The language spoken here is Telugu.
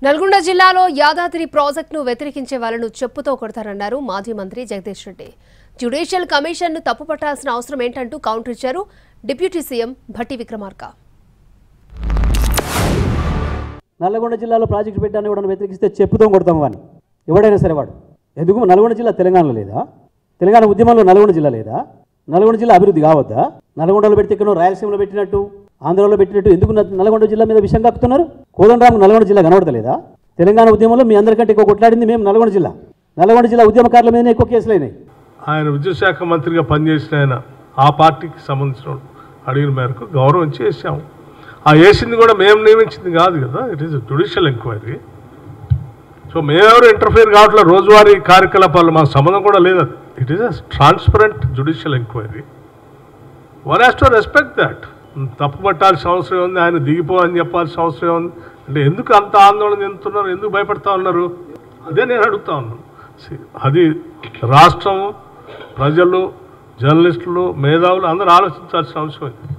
నల్గొండ జిల్లాలో యాదాద్రి ప్రాజెక్టును వ్యతిరేకించే వాళ్లను చెప్పుతో కొడతారన్నారు మాజీ మంత్రి జగదీష్ రెడ్డి. జ్యుడిషియల్ కమిషన్ను తప్పుపట్టాల్సిన అవసరం ఏంటంటూ కౌంటర్ ఇచ్చారు డిప్యూటీ సీఎం భట్టి విక్రమార్క. నల్గొండ జిల్లాలో ప్రాజెక్టు పెట్టాలని కూడా వ్యతిరేకిస్తే చెప్పుతో కొడతాం వాని ఎవడైనా సరే వాడు. ఎందుకు నల్గొండ జిల్లా తెలంగాణలో లేదా? తెలంగాణ ఉద్యమంలో నల్గొండ జిల్లా లేదా? నల్గొండ జిల్లా అభివృద్ధి కావద్దా? నల్గొండలో పెడితే ఇక్కడ రాయలసీమలో పెట్టినట్టు ఆంధ్రలో పెట్టినట్టు ఎందుకు నల్గొండ జిల్లా మీద విషయం కక్కుతున్నారు? కోదండరామ్ నల్గొండ జిల్లా కనబడతలేదా? తెలంగాణ ఉద్యమంలో మీ అందరికంటే ఎక్కువ కొట్లాడింది మేము నల్గొండ జిల్లా ఉద్యమకారుల మీద ఎక్కువ కేసులు అయినాయి. ఆయన విద్యాశాఖ మంత్రిగా పనిచేసిన ఆయన ఆ పార్టీకి సంబంధించిన అడిగిన మేరకు గౌరవించి వేసాము. ఆ వేసింది కూడా మేము నియమించింది కాదు కదా, it is judicial enquiry. So మేమెవరు ఇంటర్ఫియర్ కావట్లేదు రోజువారీ కార్యకలాపాలు, మాకు సంబంధం కూడా లేదు. It is a transparent judicial enquiry. One has to respect that. తప్పు పట్టాల్సిన అవసరం ఉంది, ఆయన దిగిపో అని చెప్పాల్సిన అవసరం ఉంది అంటే ఎందుకు అంత ఆందోళన చెందుతున్నారు, ఎందుకు భయపడతా ఉన్నారు? అదే నేను అడుగుతా ఉన్నాను. అది రాష్ట్రం, ప్రజలు, జర్నలిస్టులు, మేధావులు అందరూ ఆలోచించాల్సిన అవసరం ఉంది.